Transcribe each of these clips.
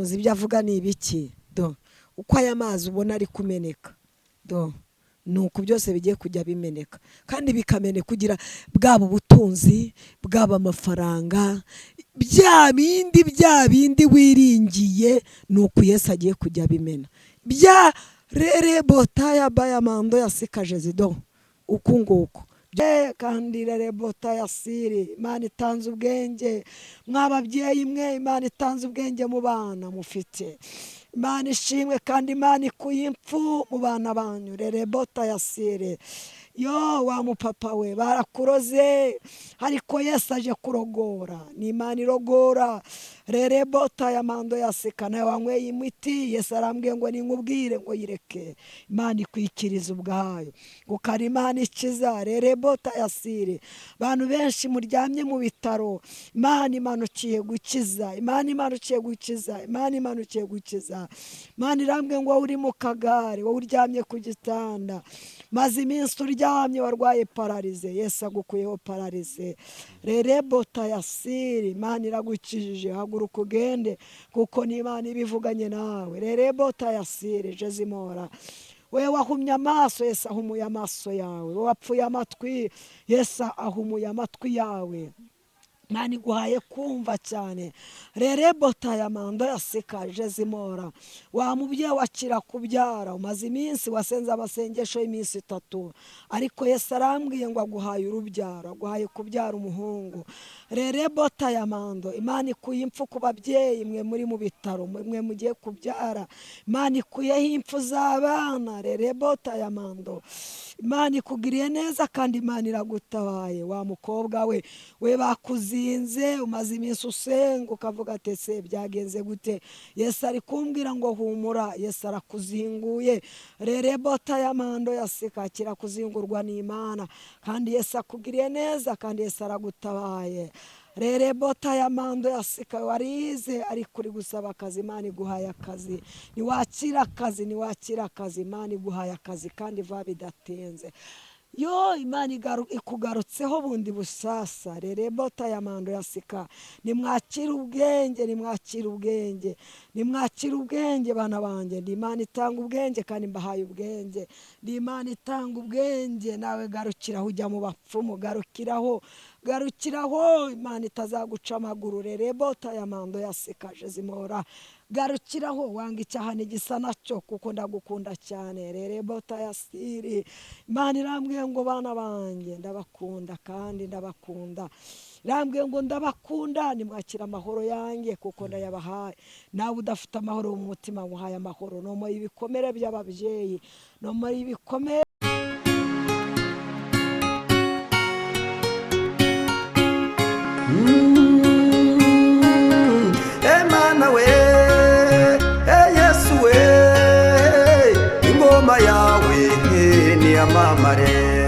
Uzi ibyo avuga ni ibiki do uko aya mazi ubona ari kumeneka do nuko byose bigiye kujya bimeneka kandi bikamene kugira bwabo butunzi bwaba amafaranga bya bindi wiringiye nuko Yesu agiye kujya bimena bya rere botaya bayamando yasikaje zido ukunguko kandi rere botaya siri Imana itanze ubwenge mwababyeyi mwe Imana itanze ubwenge mu bana mufite Imana ishimwe kandi Imana ikuye impfu mu bana banyu rere botaya siri yo wa mupapa we barakuroze ariko Yesu aje kurogora ni Imana irogora rere botaya mando yasekana wanyweye imiti Yesu arambwiye ngo ninkubwire ngo yireke Imana ikwikiriza ubwayo gukara Imana ikiza rere botaya siri bantu benshi muryamye mu bitaro Imana imanukiye gukiza Imana imanukiye gukiza Imana imanukiye gukiza Imana irambwiye ngo uri mu kagare wowe uryamye ku gitanda maze iminsi uryamye warwaye pararize Yesu agukuyeho pararize rere botaya siri Imana iragukijije haguruka ugende kuko ni Imana ibivuganye nawe rere botaya siri Jezimora we wahumye amaso Yesu ahumuye amaso yawe wapfuye amatwi Yesu ahumuye amatwi yawe Imana iguhaye kumva cyane rere botaya mando yasekaje zimora wa mubyeyi wakira kubyara umaze iminsi wasenze abasengesho y'iminsi 3 ariko Yesu arambwiye ngo aguhaye urubyaro aguhaye kubyara umuhungu rere botaya mando Imana ikuye impfu ku babyeyi mwe muri mu bitaro mwe mugiye kubyara Imana ikuyeho impfu z'abana rere botaya mando Imana ikugiriye neza kandi Imana iragutabaye wa mukobwa we bakuzinze umaze iminsi usenga ukavuga ati se byagenze gute Yesu ari kumbwira ngo humura Yesu arakuzinguye rere botaya mando yaseka kira kuzingurwa n'Imana kandi Yesu akugiriye neza kandi Yesu aragutabaye rere botaya mando yaseka warize ari kuri gusaba akazi Imana iguhaye akazi niwakira akazi Imana iguhaye akazi kandi va bidatenze yo Imana ikugarutseho bundi busasa rere botaya mando yaseka nimwakira ubwenge bana banjye ndi Imana itanga ubwenge kandi mbahaye ubwenge ndi Imana itanga ubwenge nawe garukiraho ujya mu bapfumu garukiraho Imana itazaguca amaguru rere botaya mando yasekaje zimora garukiraho wanga icyaha n'igisa nacyo kuko ndagukunda cyane rere botaya siri Imana irambwiye ngo bana banjye ndabakunda kandi ndabakunda irambwiye ngo ndabakunda nimwakira amahoro yanjye kuko ndayabahaye nawe udafite amahoro mu mutima muhaye amahoro no mu ibikomere by'ababyeyi no mu ibikomere Emana we Yesu we ingoma yawe ni amamare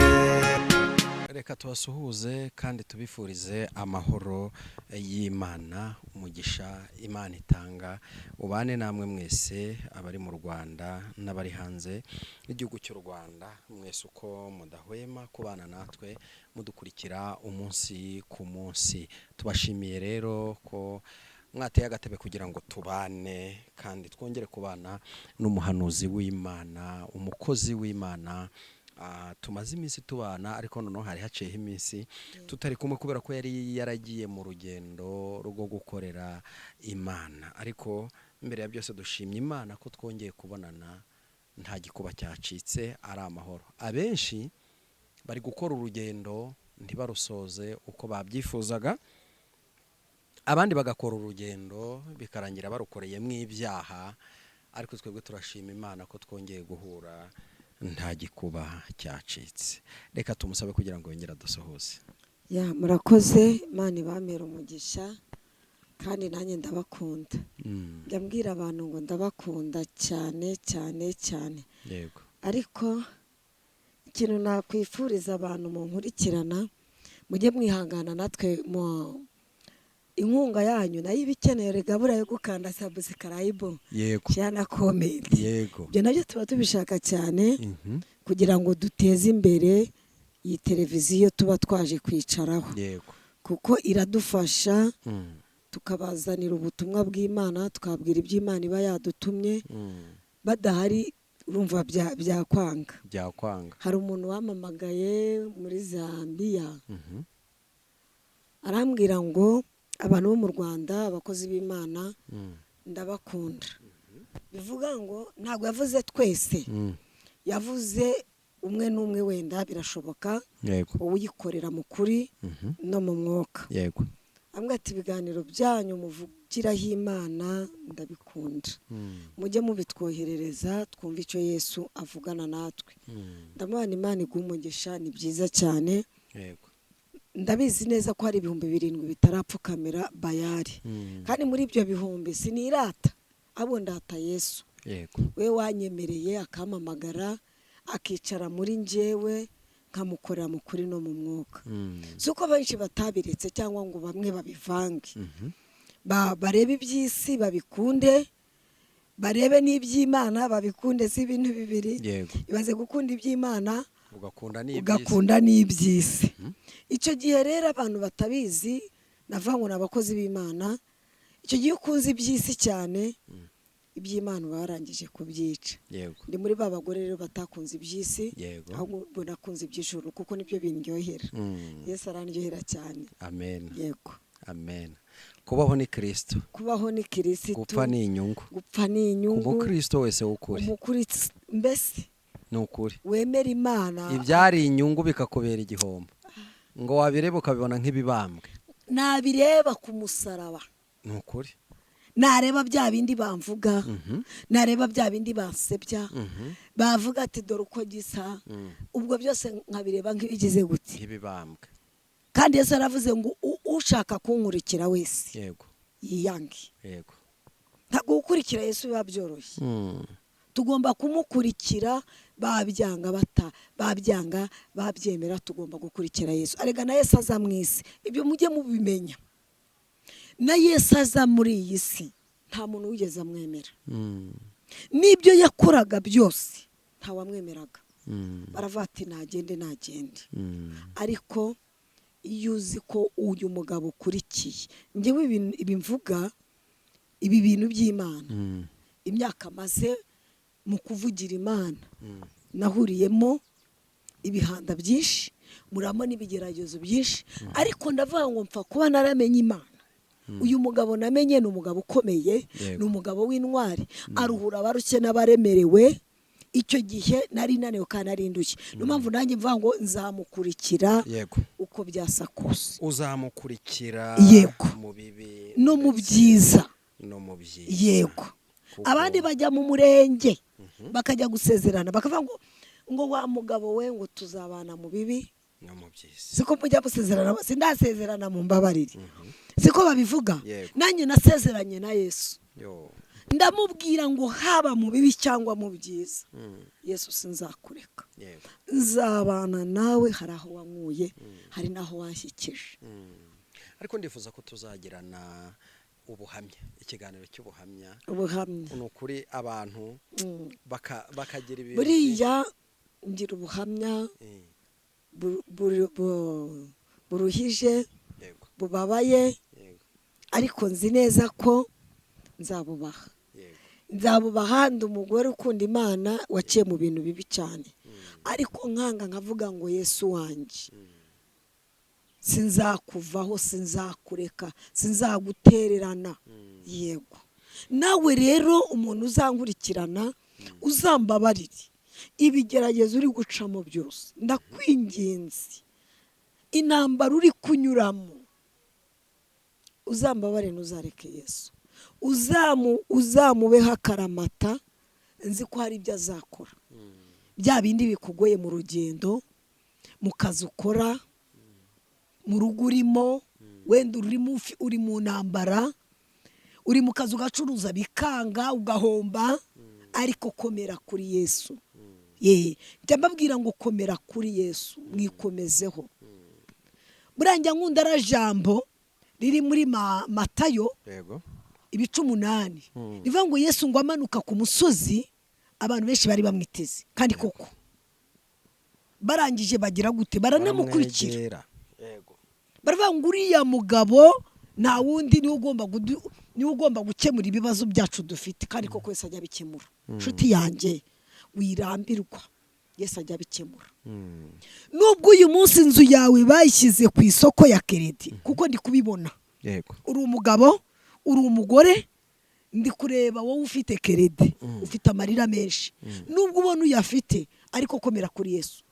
reka tubasuhuze kandi tubifurize amahoro y'Imana umugisha Imana itanga ubane namwe mwese abari mu Rwanda n'abari hanze n'igihugu cy'u Rwanda mwese uko mudahwema kubana natwe mudukurikira umunsi ku munsi tubashimiye rero ko mwateye agatebe kugira ngo tubane kandi twongere kubana n'umuhanuzi w'Imana umukozi w'Imana tumaze iminsi tubana ariko noneho hari haciyeho iminsi tutari kumwe kubera ko yari yaragiye mu rugendo rwo gukorera Imana ariko mbere ya byose dushimye Imana ko twongeye kubonana nta gikuba cyacitse ari amahoro abenshi bari gukora urugendo ntibarusoze uko babyifuzaga abandi bagakora urugendo bikarangira barukoreyemo ibyaha ariko twebwe turashima Imana ko twongeye guhura nta gikuba cyacitse reka tumusabe kugira ngo yongere adusohoze ya murakoze Imana ibamera umugisha kandi nanjye ndabakunda ndambwira abantu ngo ndabakunda cyane yego ariko ikintu nakwifuriza abantu mu nkurikirana mujye mwihangana natwe mu inkunga yanyu nayo ibikeneye regabura yo gukanda subscribe yego cyana comment yego byo nabyo tuba tubishaka cyane kugira ngo duteze imbere iyi televiziyo tuba twaje kwicaraho yego kuko iradufasha tukabazanira ubutumwa bw'Imana tukabwira iby'Imana iba yadutumye badahari urumva byakwanga. Hari umuntu wamamagaye muri Zambia arambwira ngo abantu bo mu Rwanda abakozi b'Imana ndabakunda. Bivuga ngo ntabwo yavuze twese, yavuze umwe n'umwe wenda birashoboka uyikorera mu kuri no mu mwuka. Ambwira ati ibiganiro byanyu muvugiraho Imana ndabikunda, mujye mubitwoherereza twumva icyo Yesu avugana natwe. Ndamubona Imana igumugisha, ni byiza cyane. Ndabizi neza ko hari 7,000 bitarapfukamira Bayali, kandi muri ibyo 1,000 sinirata, abo ndata Yesu. We wanyemereye akamamagara akicara muri njyewe nkamukorera mu kuri no mu mwuka. Suko benshi batabiretse cyangwa ngo bamwe babivange. Barebe iby'isi babikunde, barebe n'iby'Imana babikunde, si ibintu bibiri. Ibaze gukunda iby'Imana ugakunda n'iby'isi. Icyo gihe rero abantu batabizi navango n'abakozi b'Imana, icyo gihe ukunze iby'isi cyane iby'Imana barangije kubyica. Ndi muri ba bagore rero batakunze iby'isi, ahubwo nakunze iby'ijuru kuko nibyo bindyohera. Yesu arandyohera cyane. Amen. Yego. Amen. Kubaho ni Kristo. Kubaho ni Kristo. Gupfa ni inyungu. Gupfa ni inyungu. Umukristo wese w'ukuri. Umukuri mbese ni ukuri. Wemera Imana. Ibyari inyungu bikakubera igihombo. Ngo wabireba ukabibona nk'ibibambwe. Nabireba ku musaraba. Ni ukuri. Nareba bya bindi bamvuga, nareba bya bindi basebya, bavuga ati dore uko gisa, ubwo byose nkabireba nk'ibigize gute. Ibibambwe. Kandi Yesu aravuze ngo ushaka kunkurikira wese yiyange. Ntabwo gukurikira Yesu biba byoroshye. Tugomba kumukurikira babyanga babyanga babyemera, tugomba gukurikira Yesu. Arega na Yesu aza mu isi, ibyo mujye mubimenya. Na Yesu aza muri iyi si nta muntu wigeze amwemera. N'ibyo yakoraga byose nta wamwemeraga. Baravuga ati nagende. Ariko iyo uzi ko uyu mugabo ukurikiye, njyewe ibi mvuga ibi bintu by'Imana, imyaka maze mu kuvugira Imana nahuriyemo ibihanda byinshi, muramo n'ibigeragezo byinshi, ariko ndavuga ngo mpfa kuba naramenye Imana. Uyu mugabo namenye ni umugabo ukomeye, ni umugabo w'intwari, aruhura abarushye n'abaremerewe. Icyo gihe nari naniwe kandi nari ndushye. Niyo mpamvu nanjye mvuga ngo nzamukurikira uko byasa kose. Uzamukurikira mu bibi no mu byiza. Yego. Abandi bajya mu murenge bakajya gusezerana bakavuga ngo wa mugabo we ngo tuzabana mu bibi no mu byiza. Siko mujya gusezerana, sindasezerana mu mbabarire. Siko babivuga. Nanjye nasezeranye na Yesu. Ndamubwira ngo haba mu bibi cyangwa mu byiza, Yesu sinzakureka. Nzabana nawe, hari aho wankuye, hari naho washyikije. Ariko ndifuza ko tuzagirana ubuhamya, ikiganiro cy'ubuhamya. Ubuhamya. Ni ukuri abantu bakagira ibintu. Buriya ngira ubuhamya buruhije, bubabaye, ariko nzi neza ko nzabubaha. Ndi umugore ukunda Imana waciye mu bintu bibi cyane, ariko nkanga nkavuga ngo Yesu wanjye sinzakuvaho, sinzakureka, sinzagutererana. Yego. Nawe rero umuntu uzankurikirana uzambabarire ibigeragezo uri gucamo byose, ndakwinginze intambara uri kunyuramo uzambabare, ntuzareke Yesu. Uzamubeho akaramata, nzi ko hari ibyo azakora. Bya bindi bikugoye mu rugendo, mu kazi ukora, mu rugo urimo, wenda uri mu ntambara, uri mu kazi ugacuruza bikanga ugahomba, ariko komera kuri Yesu. Njya mbabwira ngo komera kuri Yesu, mwikomezeho. Burangira nkunda ara jambo riri muri Matayo 8. Rivuga ngo Yesu ngo amanuka ku musozi, abantu benshi bari bamwiteze, kandi koko barangije bagira gute, baranamukurikira. Baravuga ngo uriya mugabo nta wundi niwe ugomba gukemura ibibazo byacu dufite kandi koko Yesu ajya abikemura. Nshuti yanjye wirambirwa, Yesu ajya abikemura. Nubwo uyu munsi inzu yawe bayishyize ku isoko ya keredi, kuko ndi kubibona, uri umugabo uri umugore, ndi kureba wowe ufite keredi, ufite amarira menshi, nubwo ubona uyafite ariko komera kuri Yesu.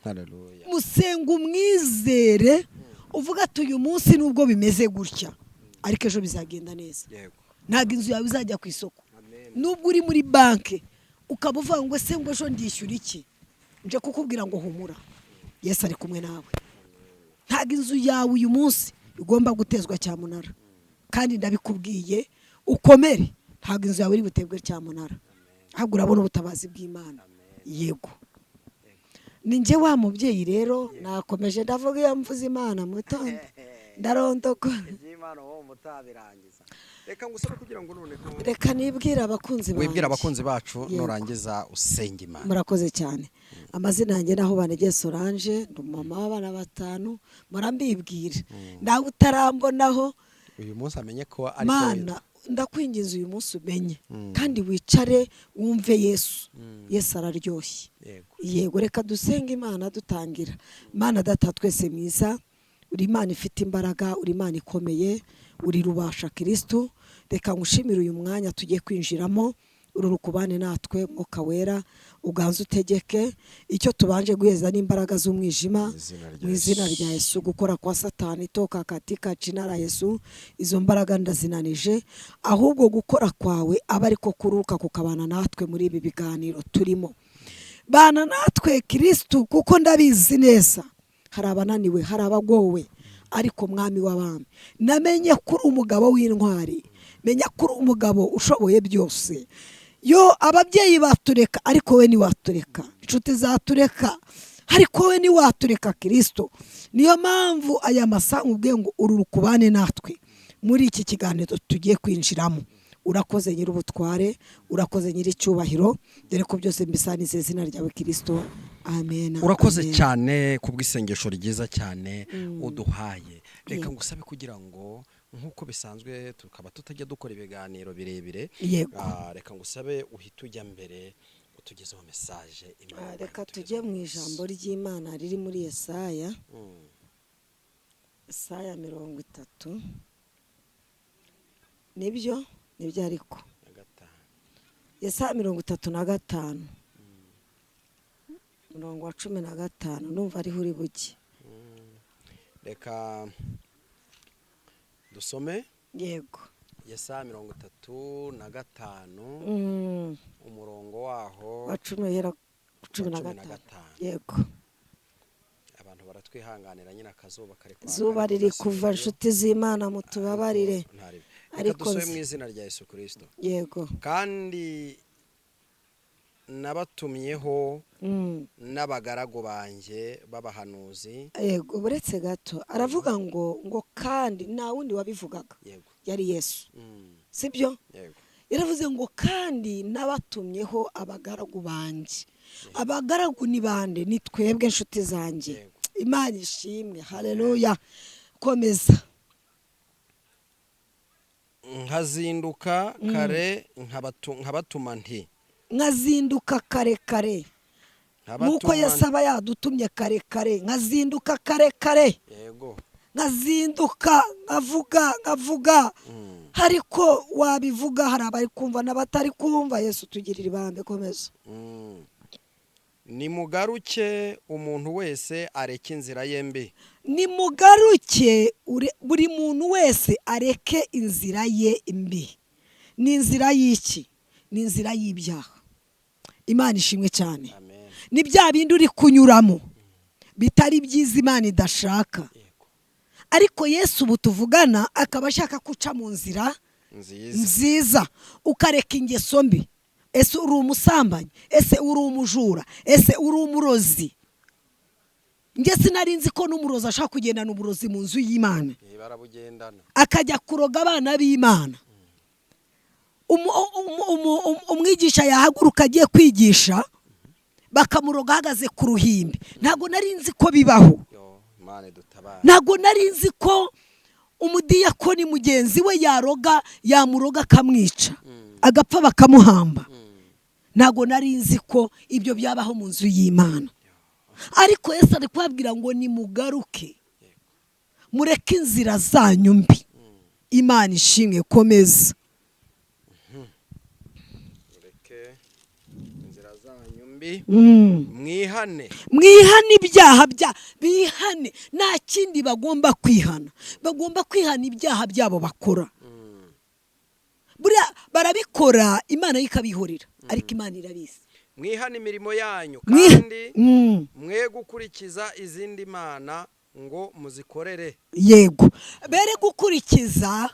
Musenga umwizere, uvuga ati uyu munsi nubwo bimeze gutya ariko ejo bizagenda neza. Ntabwo inzu yawe izajya ku isoko. Nubwo uri muri banki ukaba uvuga ngo ese ngo ejo ndishyura iki, nje kukubwira ngo humura, Yesu ari kumwe nawe. Ntabwo inzu yawe uyu munsi igomba gutezwa cyamunara, kandi ndabikubwiye ukomere. Ntabwo inzu yawe iri butebwe cyamunara, ahubwo urabona ubutabazi bw'Imana. Yego, ni njye wa mubyeyi rero nakomeje ndavuga iyo mvuze Imana mutonde ndarondokora. Reka ngusaba kugira ngo none reka nibwire abakunzi bacu. Wibwira abakunzi bacu nurangiza usenga Imana. Murakoze cyane. Amazina yanjye naho Banege Solange, ndi mama w'abana 5. Murambibwira nawe utarambonaho uyu munsi amenye ko ari Mana, ndakwinginze uyu munsi umenye kandi wicare wumve Yesu. Yesu araryoshye. Yego, reka dusenge Imana dutangira. Mana data twese mwiza, uri Imana ifite imbaraga, uri Imana ikomeye, uri rubasha Kristo. Reka ngushimire uyu mwanya tugiye kwinjiramo, ururukubane natwe Mwuka Wera, uganze utegeke icyo tubanje guheza n'imbaraga z'umwijima mu izina rya Yesu. Gukora kwa Satani toka katika jina la Yesu, izo mbaraga ndazinanije, ahubwo gukora kwawe aba ariko kuruka kukabana natwe muri ibi biganiro turimo. Bana natwe Kristo, kuko ndabizi neza hari abananiwe, hari abagowe, ariko Mwami w'abami, namenye kuri umugabo w'intwari, menya kuri umugabo ushoboye byose. Yo ababyeyi batureka ariko we ni watureka, inshuti zatureka ariko we ni watureka Kristo. Niyo mpamvu aya masaha ubwe ngo ururukubane natwe muri iki kiganiro tugiye kwinjiramo. Urakoze nyir'ubutware, urakoze nyir'icyubahiro, dore ko byose mbisanize izina ryawe Kristo. Amen. Urakoze cyane kubw'isengesho ryiza cyane uduhaye. Reka ngusabe kugira ngo nkuko bisanzwe tukaba tutajya dukora ibiganiro birebire, reka ngusabe uhita ujya mbere utugezeho message Imana. Reka tujye mu ijambo ry'Imana riri muri Yesaya. Yesaya 30. Nibyo ariko Yesaya 35 murongo wa 15 numva ari huri buke. Reka dusome. Yego, Yesaya 35 umurongo waho wa 15. Yego, abantu baratwihanganira nyine akazuba kare kwa zuba riri kuva, inshuti z'Imana mutubabarire, ariko dusome mu izina rya Yesu Kristo. Yego, kandi nabatumyeho n'abagaragu banjye b'abahanuzi. Yego, buretse gato aravuga ngo kandi nta wundi wabivugaga, yari Yesu, sibyo? Yaravuze ngo kandi nabatumyeho abagaragu banjye. Abagaragu ni bande? Ni twebwe inshuti zanjye. Imana ishimwe, haleluya. Komeza. Nkazinduka kare nkabatuma nti. Nkazinduka kare kare, nuko Yesaba yadutumye kare kare. Nkazinduka kare kare. Yego, nkazinduka nkavuga ariko wabivuga hari abari kumva n'abatari kumva. Yesu tugirira ibambe. Komeza. Nimugaruke umuntu wese areke inzira ye mbi. Nimugaruke buri muntu wese areke inzira ye mbi. Ni inzira y'iki? Ni inzira y'ibyaha. Imana ishimwe cyane. Ni bya bindi uri kunyuramo bitari byiza Imana idashaka, ariko Yesu ubu tuvugana akaba ashaka kuca mu nzira nziza, ukareka ingeso mbi. Ese uri umusambanyi? Ese uri umujura? Ese uri umurozi? Nge sinarinzi ko n'umurozi ashaka kugendana uburozi mu nzu y'Imana, akajya kuroga abana b'Imana. Umwigisha yahaguruka agiye kwigisha bakamuroga ahagaze ku ruhimbi. Ntabwo narinzi ko bibaho, ntabwo narinzi ko umudiyakoni mugenzi we yamuroga akamwica agapfa bakamuhamba. Ntago nari nzi ko ibyo byabaho mu nzu y'Imana, ariko Yesu ari kubabwira ngo nimugaruke mureke inzira zanyu mbi. Imana ishimwe. Komeza. mureke inzira zanyu mbi, mwihane ibyaha bihane. Nta kindi bagomba kwihana, bagomba kwihana ibyaha byabo bakora. Buriya barabikora Imana ikabihorera, ariko Imana irabizi. mwihane imirimo yanyu kandi mwe gukurikiza izindi mana ngo muzikorere. Yego, bere gukurikiza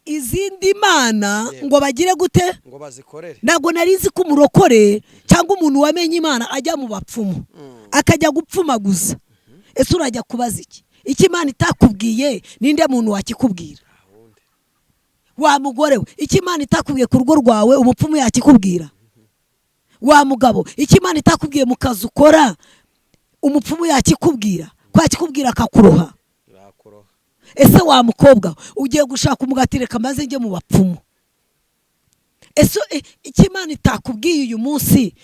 izindi mana ngo bagire gute? Ngo bazikorere. Ntago narizi ko umurokore cyangwa umuntu wamenye Imana ajya mu bapfumu akajya gupfumaguza. Ese urajya kubaza iki? Iki Imana itakubwiye ninde muntu wakikubwira? Wa mugore we, iki Imana itakubwiye ku rugo rwawe umupfumu yakikubwira? Wa mugabo, iki Imana itakubwiye mu kazi ukora umupfumu yakikubwira? Kwakikubwira akakuroha. Ese wa mukobwa ugiye gushaka umugati, reka maze njye mu bapfumu. Ese iki Imana itakubwiye uyu munsi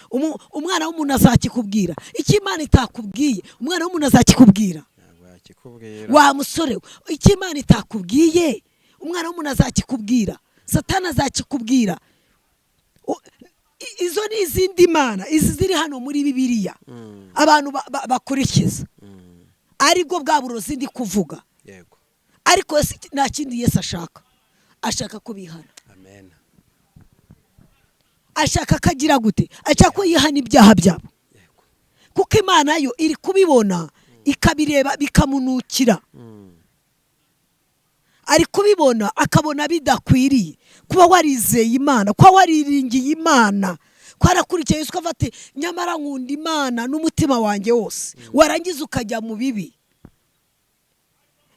umwana w'umuntu azakikubwira? Iki Imana itakubwiye umwana w'umuntu azakikubwira? Wa musore, iki Imana itakubwiye umwana w'umuntu azakikubwira? Satani azakikubwira. Izo ni izindi mana, izi ziri hano muri Bibiliya abantu bakurikiza, aribwo bwa burozi ndi kuvuga. Yego. Ariko nta kindi Yesu ashaka ko bihana. Amen. Ashaka kagira gute? Ashaka ko yihana ibyaha byabo. Yego. Kuko Imana yo iri kubibona ikabireba bikamunukira. Ari kubibona akabona bidakwiriye kuba warizeye Imana, kuba wariringiye Imana, kwarakurikiye Yesu ukavuga ati nyamara nkunda Imana n'umutima wanjye wose, warangiza ukajya mu bibi.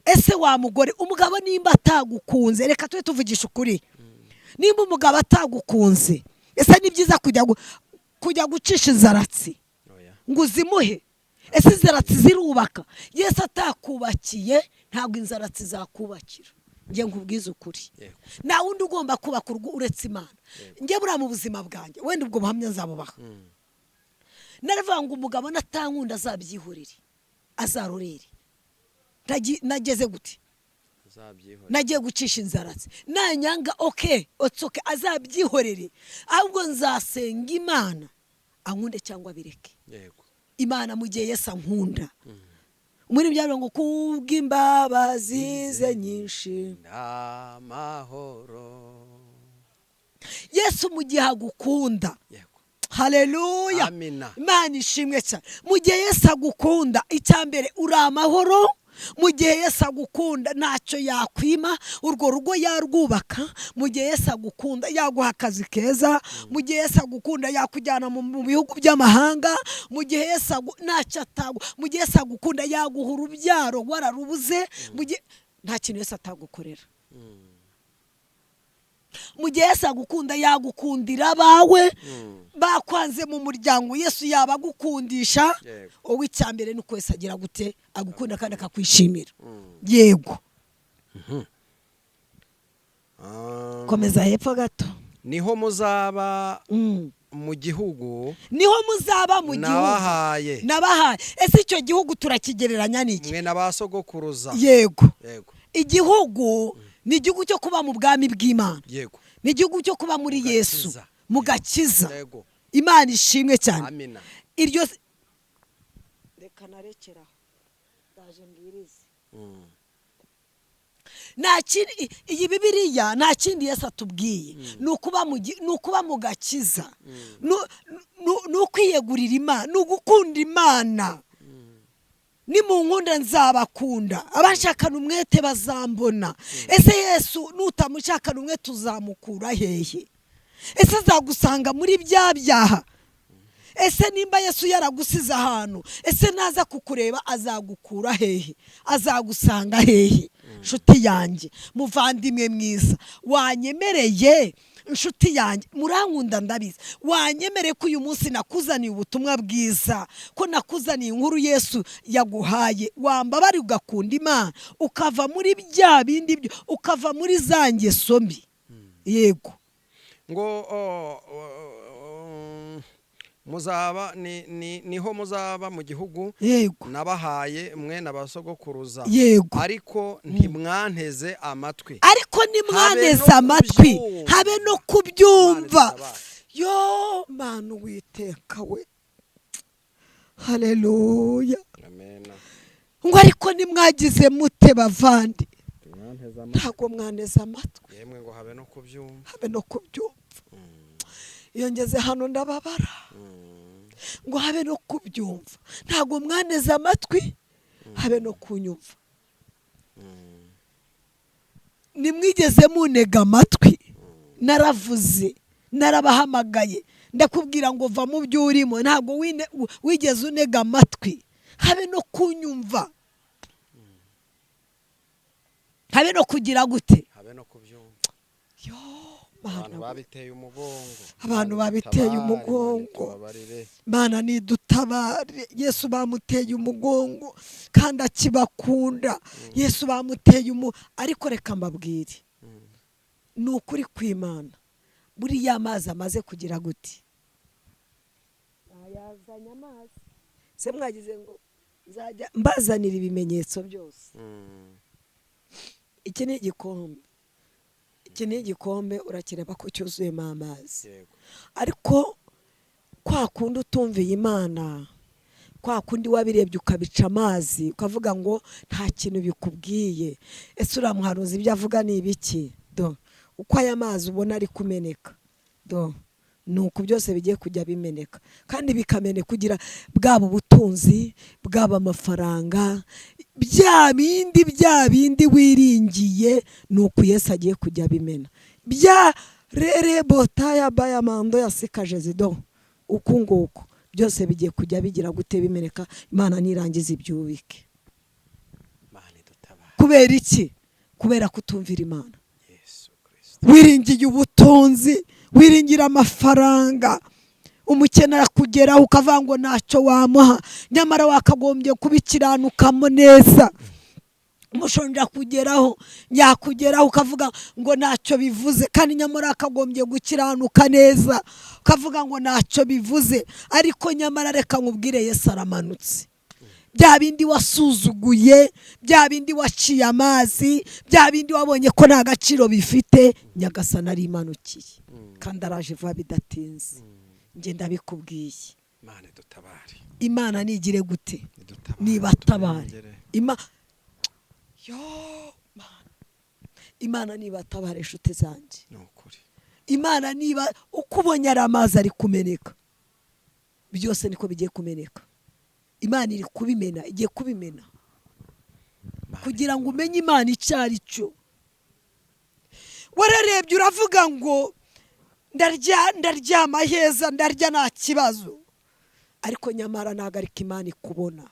Ese wa mugore, umugabo nimba atagukunze, reka tube tuvugisha ukuri, nimba umugabo atagukunze, ese ni byiza kujya gucisha inzaratsi ngo uzimuhe? Ese inzaratsi zirubaka? Yesu atakubakiye ntabwo inzaratsi zakubakira. Nge nkubwiza ukuri, nta wundi ugomba kubaka urugo uretse Imana. Nge buriya mu buzima bwanjye, wenda ubwo buhamya nzabubaha, naravuga ngo umugabo natankunda azabyihorere, azarorere. Nageze gute? Nagiye gucisha inzaratsi, nanyanga otsoke azabyihorere, ahubwo nzasenga Imana ankunde cyangwa bireke. Yego. Imana mu gihe Yesu ankunda, muri byaro ngo kubw'imbabazi ze nyinshi n'amahoro. Yesu mu gihe agukunda. Yego. Haleluya. Amina. Imana ishimwe cyane. Mu gihe Yesu agukunda, icyambere uri amahoro. Mu gihe Yesu agukunda ntacyo yakwima, urwo rugo yarwubaka. Mu gihe Yesu agukunda yaguha akazi keza. Mu gihe Yesu agukunda yakujyana mu bihugu by'amahanga. Mu gihe Yesu ntacyo atagu. Mu gihe Yesu agukunda yaguha urubyaro wararubuze. Mu gihe nta kintu Yesu atagukorera. Mu gihe Yesu agukunda yagukundira abawe bakwanze mu muryango, Yesu yabagukundisha. Wowe icyambere nuko Yesu agira gute? Agukunda kandi akakwishimira. Yego. Komeza hepfo gato. Niho muzaba mu gihugu. Niho muzaba mu gihugu nabahaye. Ese icyo gihugu turakigereranya n'iki? Mwe nabasogokuruza. Yego. Yego. Igihugu ni igihugu cyo kuba mu bwami bw'Imana. Yego. Ni igihugu cyo kuba muri Yesu, mu gakiza. Yego. Imana ishimwe cyane. Amina. Iryo reka narekeraho ndaje mbwirize. Iyi Bibiliya nta kindi Yesu atubwiye, nukuba mu gakiza, nukwiyegurira Imana, nugukunda Imana. Ni mu nkunda nzabakunda, abashakana umwete bazambona. Ese Yesu nutamushakana umwete tuzamukura hehe? Ese azagusanga muri bya byaha? Ese nimba Yesu yaragusize ahantu, ese naza kukureba azagukura hehe? Azagusanga hehe? Nshuti yanjye, muvandimwe mwiza, wanyemereye inshuti yanjye murankunda ndabizi wanyemere ko uyu munsi nakuzaniye ubutumwa bwiza, ko nakuzaniye inkuru Yesu yaguhaye, wambabari ugakunda Imana ukava muri bya bindi byo, ukava muri za ngeso mbi. Yego ngo muzaba niho muzaba mu gihugu nabahaye mwe n'abasogokuruza, ariko ntimwanteze amatwi, habe no kubyumva. Yo Mana Uwiteka we, haleluya, ngo ariko nimwagize mute bavandi, ntago mwaneze amatwi, yemwe ngo habe no kubyumva. Iyo ngeze hano ndababara, ngo habe no kubyumva, ntago mwaneze amatwi, habe no kunyumva. Nimwigeze munega amatwi, naravuze, narabahamagaye, ndakubwira ngo va mu byo urimo, ntago wigeze unega amatwi, habe no kunyumva, habe no kugira gute, habe no kubyumva. Yo abantu babiteye umugongo, Mana nidutabare. Yesu bamuteye umugongo kandi akibakunda, Yesu bamuteye ariko reka mbabwire, ni ukuri kw'Imana, buriya amazi amaze kugira gute, ayazanye amazi se mwagize ngo nzajya mbazanira ibimenyetso byose. Iki ni igikombe urakireba ko cyuzuyemo amazi, ariko kwa kundi utumviye Imana, kwa kundi wabirebye ukabica amazi ukavuga ngo nta kintu bikubwiye, ese uramuhanuza ibyo avuga ni ibiki? Uko aya mazi ubona ari kumeneka, nuko byose bigiye kujya bimeneka, kandi bikamene kugira bwaba ubutunzi, bwaba amafaranga, bya bindi wiringiye, nuko Yesu agiye kujya bimena. Bya rere botaya baya mando yasikaje zido, uku nguko byose bigiye kujya bigira gute bimeneka. Imana nirangiza ibyubike. Kubera iki? Kubera kutumvira Imana. Wiringiye ubutunzi, wiringira amafaranga, umukene arakugeraho ukavuga ngo ntacyo wamuha, nyamara wakagombye kubikiranukamo neza. Umushonje akugeraho, yakugeraho ukavuga ngo ntacyo bivuze, kandi nyamara akagombye gukiranuka neza, ukavuga ngo ntacyo bivuze. Ariko nyamara reka nkubwire, Yesu aramanutse. Bya bindi wasuzuguye, bya bindi waciye amazi, bya bindi wabonye ko nta gaciro bifite, Nyagasani arimanukiye kandi araje vuba bidatinze. Nge ndabikubwiye, Imana nigire gute, nibatabare. Imana nibatabare inshuti zanjye. Imana niba uko ubonye ari amazi ari kumeneka, byose niko bigiye kumeneka. Imana iri kubimena, igiye kubimena, kugira ngo umenye Imana icyo ari cyo. Wararebye uravuga ngo ndaryama heza, ndarya nta kibazo, ariko nyamara ntabwo ariko Imana ikubona.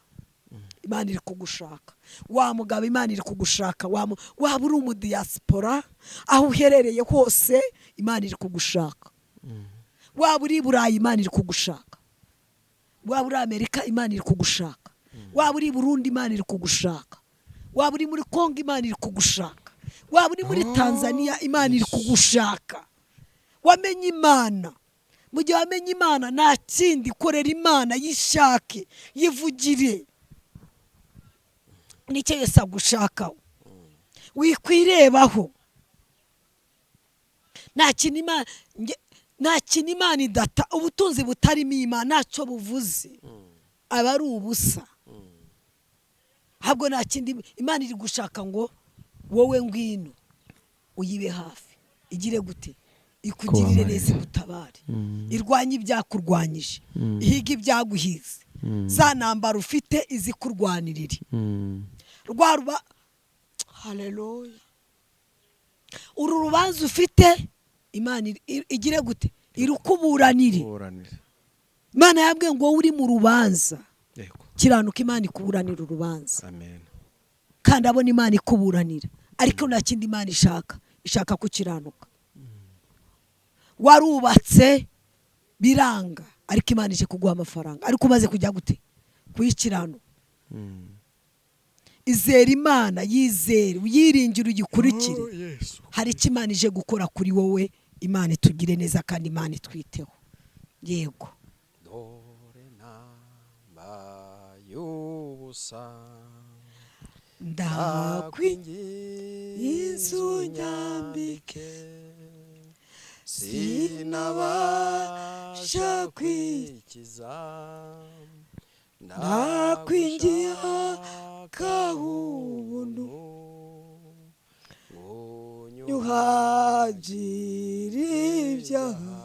Imana iri kugushaka. Wa mugabo, Imana iri kugushaka. Waba uri umudiyasipora, aho uherereye hose Imana iri kugushaka. Waba uri Burayi, Imana iri kugushaka. Waba uri Amerika, Imana iri kugushaka. Waba uri Burundi, Imana iri kugushaka. Waba uri muri Kongo, Imana iri kugushaka. Waba uri muri Tanzania, Imana iri kugushaka. Wamenye Imana. Mu gihe wamenye Imana, nta kindi, korera Imana, yishake, yivugire. Nicyo Yesu agushakaho. Wikwirebaho. Nta kintu Imana idata, ubutunzi butarimo Imana ntacyo buvuze, aba ari ubusa. Ahubwo nta kindi Imana iri gushaka ngo wowe ngwino uyibe hafi, igire gute, ikugirire neza, igutabare, irwanye ibyakurwanyije, ihiga ibyaguhize, za ntambara ufite izikurwanirire. Haleluya. Uru rubanza ufite, Imana igire gute, irukuburanire. Imana yabwiye ngo uri mu rubanza, kiranuka, Imana ikuburanira urubanza. Kandi abona Imana ikuburanira, ariko nta kindi Imana ishaka kukiranuka. warubatse biranga ariko Imana ije kuguha amafaranga ariko umaze kujya gute kuyikirano. Izera Imana, yizere, uyiringire, uyikurikire. Hari icyo Imana ije gukora kuri wowe. Imana itugire neza kandi Imana itwiteho. Yego. Dore nambaye ubusa ndakwinginze unyambike, sinabasha kwikiza, ndakwingiye kahubuntu, nyuhagire ibyaha,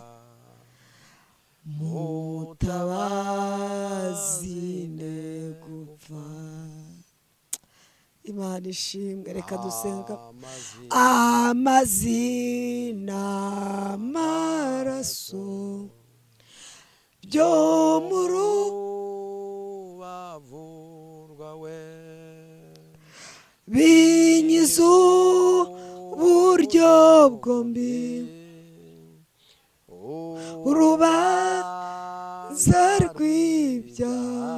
mutabazi negupfa. Imana ishimwe. Reka dusenga. Amazina amaraso byo mu rubavu rwawe binyiza uburyo bwombi, urubanza rw'ibyaha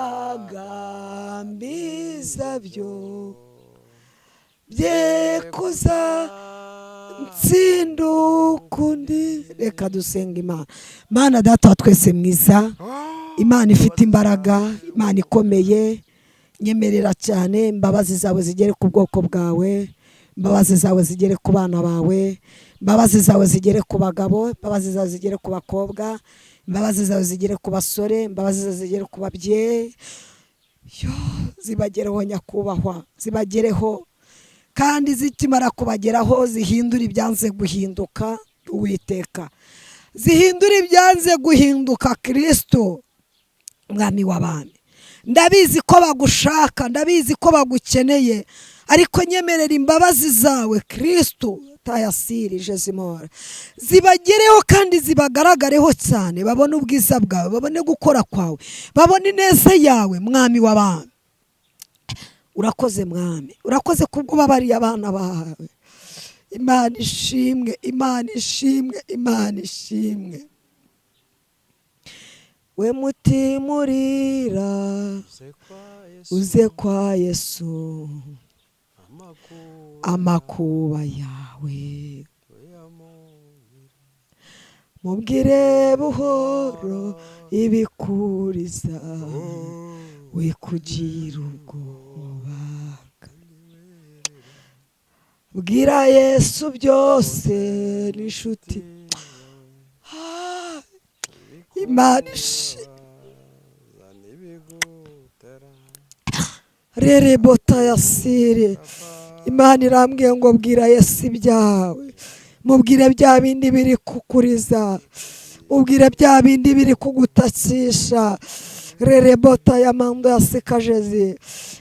n'imbaraga mbizabyo bye kuzansinda ukundi. Reka dusenga Imana. Mana Data wa twese mwiza, Imana ifite imbaraga, Imana ikomeye, nyemerera cyane imbabazi zawe zigere ku bwoko bwawe, imbabazi zawe zigere ku bana bawe, imbabazi zawe zigere ku bagabo, imbabazi zawe zigere ku bakobwa, imbabazi zawe zigere ku basore, imbabazi zawe zigere ku babyeyi, zibagereho nyakubahwa, zibagereho kandi zitimara kubageraho zihindura ibyanze guhinduka. Uwiteka, zihindura ibyanze guhinduka. Kristo mwami w'abami, ndabizi ko bagushaka, ndabizi ko bagukeneye, ariko nyemerera imbabazi zawe Kristo tayasirije zimora zibagereho kandi zibagaragareho cyane, babone ubwiza bwawe, babone gukora kwawe, babone ineza yawe. Mwami w'abami, urakoze mwami, urakoze kubwo babariye abana bawe. Imana ishimwe, Imana ishimwe, Imana ishimwe. We mutima urira uze kwa Yesu, amakuba yawe mubwire buhoro ibikuriza, we kugira ubwoba. Bwira Yesu byose n'inshuti. Imana rere bota yasire. Imana irambwiye ngo bwira Yesu ibyawe, mubwire bya bindi biri kukuriza, mubwire bya bindi biri kugutakisha. Rere bota ya mando yasikajezi.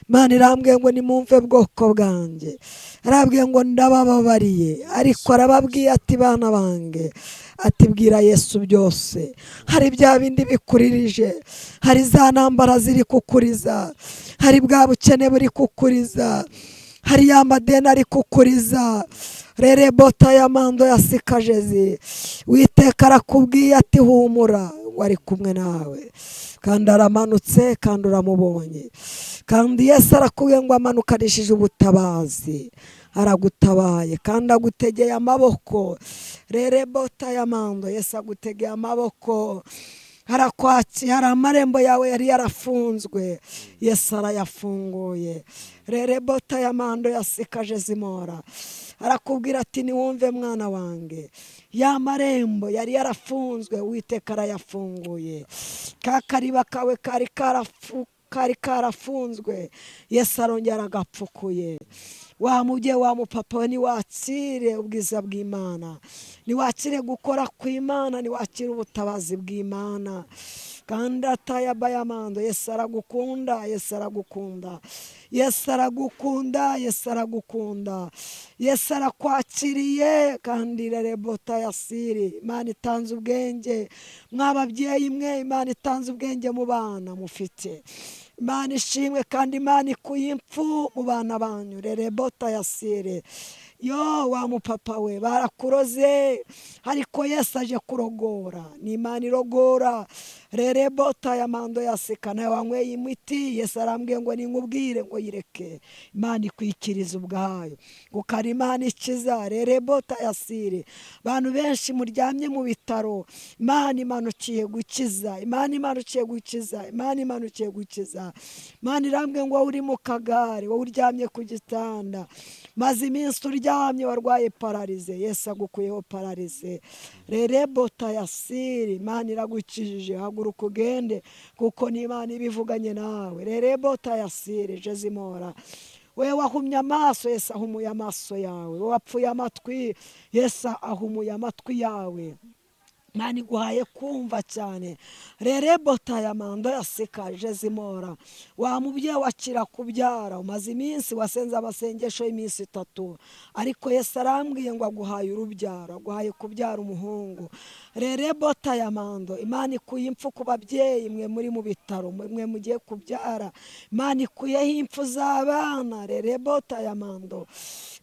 Imana irambwiye ngo nimumve bwoko bwanjye, arabwiye ngo ndabababariye, ariko arababwiye ati bana bange, ati bwira Yesu byose. Hari bya bindi bikuririje, hari za ntambara ziri kukuriza, hari bwa bukene buri kukuriza, hari ya madeni ari kukuriza. Rere bota ya mando yasikajezi. Uwiteka arakubwiye ati humura, wari kumwe nawe kandi aramanutse kandi uramubonye. Kandi Yesu arakubwiye ngo amanukanishije ubutabazi, aragutabaye kandi agutegeye amaboko. Rere bota ya mando, Yesu agutegeye amaboko, arakwakira. Hari amarembo yawe yari yarafunzwe, Yesu arayafunguye. Rere bota ya mando yasikaje zimora, arakubwira ati niwumve mwana wange, ya marembo yari yarafunzwe Uwiteka arayafunguye. Ka kariba kawe kari karafunzwe, Yesu arongera agapfukuye. Wa mubye wa mupapa we niwakire ubwiza bw'Imana, niwakire gukora kw'Imana, niwakire ubutabazi bw'Imana. Kandi atayabayamando, Yesu aragukunda, Yesu aragukunda, Yesu aragukunda, Yesu aragukunda, Yesu arakwakiriye. kandi rere bota yasiri. Imana itanze ubwenge mw'ababyeyi mwe, Imana itanze ubwenge mu bana mufite. Imana ishimwe kandi Imana ikuye impfu mu bana banyu. Rere bota yasire, yo wa mupapa we barakuroze ariko Yesu aje kurogora, ni Imana irogora. Rerebota ya mando yaseka nawe wanyweye imiti, Yesu arambwiye ngo ninkubwire ngo yireke, Imana ikwikiriza ubwayo kuko ari Imana ikiza. Rerebota yasire, abantu benshi muryamye mu bitaro, Imana imanukiye gukiza, Imana imanukiye gukiza, Imana imanukiye gukiza. Imana irambwiye ngo wowe uri mu kagare, wowe uryamye ku gitanda maze iminsi uryamye warwaye pararize, Yesu agukuyeho pararize. Rerebota yasire, Imana iragukijije, haguruka ugende kuko ni Imana ibivuganye nawe. Rerebota yasire Jezimora, we wahumye amaso, Yesu ahumuye amaso yawe. We wapfuye amatwi, Yesu ahumuye amatwi yawe. Imana iguhaye kumva cyane. Rerebota ya mando yaseka Jezimora, wa mubyeyi wakira kubyara, umaze iminsi wasenze amasengesho y'iminsi 3 ariko Yesu arambwiye ngo aguhaye urubyaro, aguhaye kubyara umuhungu. Rerebota ya mando, Imana ikuye impfu ku babyeyi mwe muri mu bitaro, mwe mugiye kubyara, Imana ikuyeho impfu z'abana. Rerebota ya mando,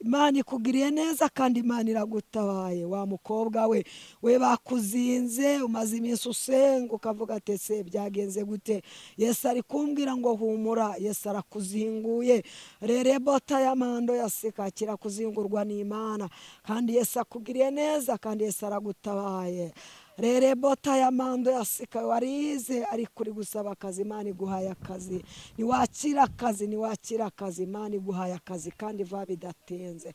Imana ikugiriye neza kandi Imana iragutabaye. Wa mukobwa we, we bakuzinze, umaze iminsi usenga ukavuga ati se byagenze gute, Yesu ari kumbwira ngo humura, Yesu arakuzinguye. Rerebota ya mando yaseka, kirakuzingurwa n'Imana kandi Yesu akugiriye neza kandi Yesu aragutabaye. Rerebota ya mando yaseka, warize ari kuri gusaba akazi, Imana iguhaye akazi. Niwakira akazi, niwakira akazi, Imana iguhaye akazi kandi va bidatenze.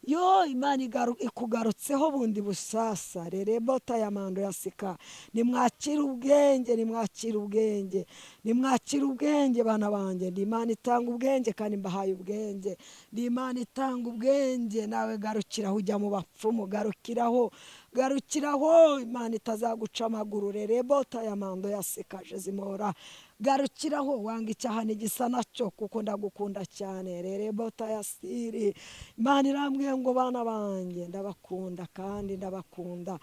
Yo Imana ikugarutseho bundi busasa. Rerebota ya mando yaseka, nimwakira ubwenge, nimwakira ubwenge, nimwakira ubwenge bana banjye. Ndi Imana itanga ubwenge kandi mbahaye ubwenge, ndi Imana itanga ubwenge. Nawe garukiraho, ujya mu bapfumu, garukiraho, garukiraho, Imana itazaguca amaguru. Rerebota ya mando yaseka Jezimora, garukiraho, wanga icyaha nigisa nacyo kuko ndagukunda cyane. Rerebota yasiri, Imana irambwiye ngo bana banjye ndabakunda kandi ndabakunda.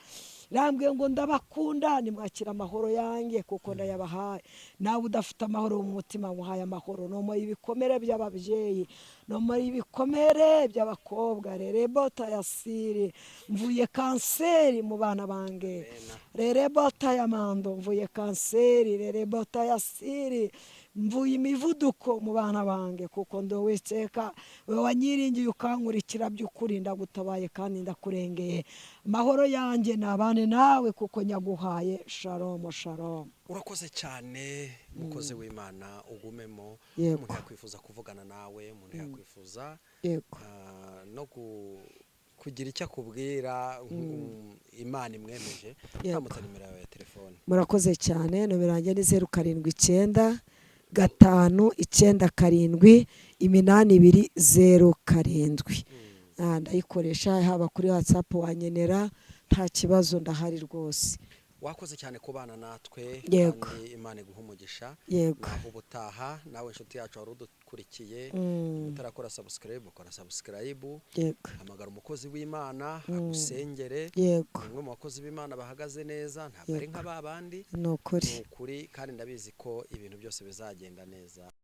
Irambwiye ngo ndabakunda, nimwakira amahoro yanjye kuko ndayabahaye. Nawe udafite amahoro mu mutima muhaye amahoro. No muri ibikomere by'ababyeyi, no muri ibikomere by'abakobwa. Rerebota yasiri, mvuye kanseri mu bana bange. Rerebota ya mando, mvuye kanseri. Rerebota yasiri, mvuye imivuduko mu bana bange kuko ndo Uwiteka we wanyiringiye ukankurikira by'ukuri. Ndagutabaye kandi ndakurengeye. Amahoro yanjye nabane nawe kuko nyaguhaye. Shalom shalom. urakoze cyane mukozi w'Imana, ugumemo. Yego. Umuntu yakwifuza kuvugana nawe, umuntu yakwifuza Yego. no kugira icyo akubwira, Imana imwemeje, Yego. uramutse nimero yawe ya telefone. Murakoze cyane. Nomero yanjye ni 079 597 8207. Ndayikoresha haba kuri WhatsApp, wanyenera nta kibazo, ndahari rwose. Wakoze cyane kubana natwe. Yego. Kandi Imana iguha umugisha. Yego. Naho ubutaha nawe inshuti yacu wari udukurikiye, utarakora subscribe ukora subscribe. Yego. Hamagara umukozi w'Imana agusengere. Yego. Umwe mu bakozi b'Imana bahagaze neza, ntabwo ari nk'ababandi. Ni ukuri. Ni ukuri kandi ndabizi ko ibintu byose bizagenda neza.